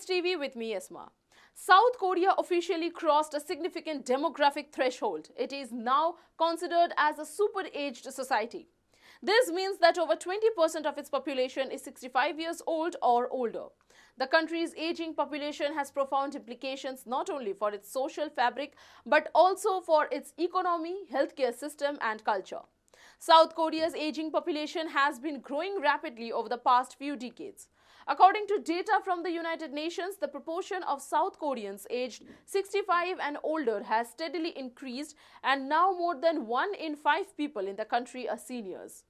TV with me, Esma. South Korea officially crossed a significant demographic threshold. It is now considered as a super-aged society. This means that over 20% of its population is 65 years old or older. The country's aging population has profound implications not only for its social fabric but also for its economy, healthcare system and culture. South Korea's aging population has been growing rapidly over the past few decades. According to data from the United Nations, the proportion of South Koreans aged 65 and older has steadily increased, and now more than 1 in 5 people in the country are seniors.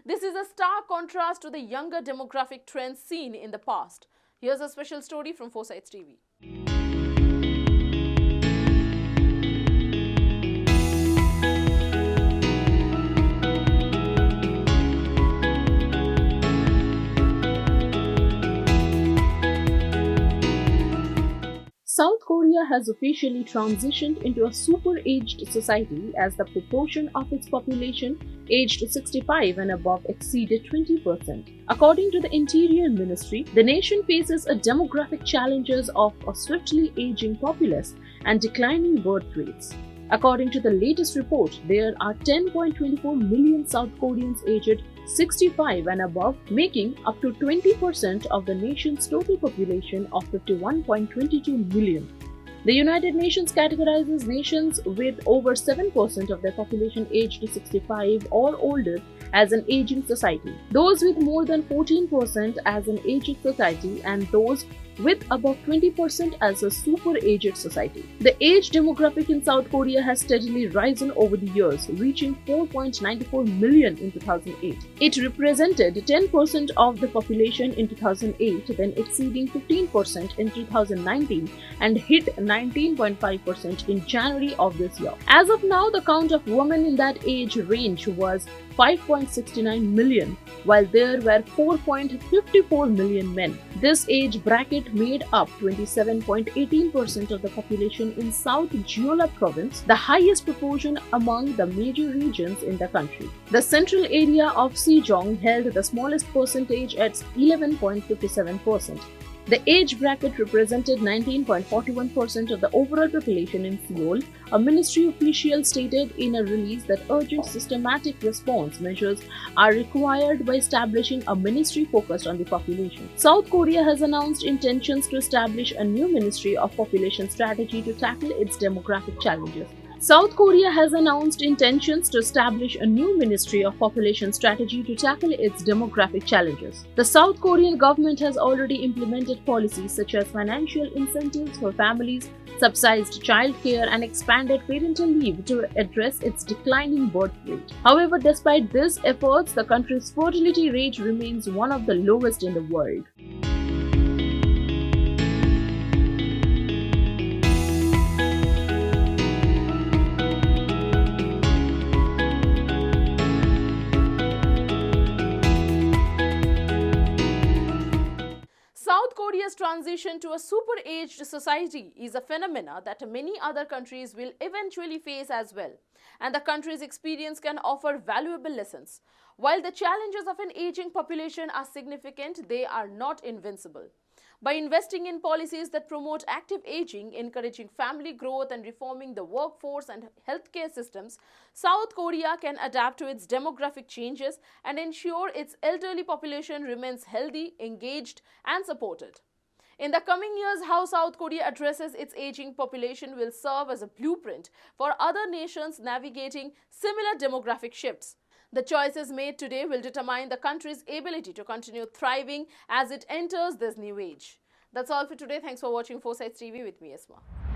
This is a stark contrast to the younger demographic trends seen in the past. Here's a special story from l3s TV. South Korea has officially transitioned into a super-aged society as the proportion of its population aged 65 and above exceeded 20%. According to the Interior Ministry, the nation faces a demographic challenges of a swiftly aging populace and declining birth rates. According to the latest report, there are 10.24 million South Koreans aged 65 and above, making up to 20% of the nation's total population of 51.22 million. The United Nations categorizes nations with over 7% of their population aged 65 or older as an aging society, those with more than 14% as an aged society, and those with above 20% as a super-aged society. The age demographic in South Korea has steadily risen over the years, reaching 4.94 million in 2008. It represented 10% of the population in 2008, then exceeding 15% in 2019 and hit 19.5% in January of this year. As of now, the count of women in that age range was 5.69 million, while there were 4.54 million men. This age bracket made up 27.18% of the population in South Jeolla province, the highest proportion among the major regions in the country. The central area of Sejong held the smallest percentage at 11.57%. The age bracket represented 19.41% of the overall population in Seoul. A ministry official stated in a release that urgent systematic response measures are required by establishing a ministry focused on the population. South Korea has announced intentions to establish a new Ministry of Population Strategy to tackle its demographic challenges. South Korea has announced intentions to establish a new Ministry of Population Strategy to tackle its demographic challenges. The South Korean government has already implemented policies such as financial incentives for families, subsidized childcare, and expanded parental leave to address its declining birth rate. However, despite these efforts, the country's fertility rate remains one of the lowest in the world. South Korea's transition to a super-aged society is a phenomena that many other countries will eventually face as well, and the country's experience can offer valuable lessons. While the challenges of an aging population are significant, they are not invincible. By investing in policies that promote active aging, encouraging family growth, and reforming the workforce and healthcare systems, South Korea can adapt to its demographic changes and ensure its elderly population remains healthy, engaged, and supported. In the coming years, how South Korea addresses its aging population will serve as a blueprint for other nations navigating similar demographic shifts. The choices made today will determine the country's ability to continue thriving as it enters this new age. That's all for today. Thanks for watching l3s TV with me, Esma.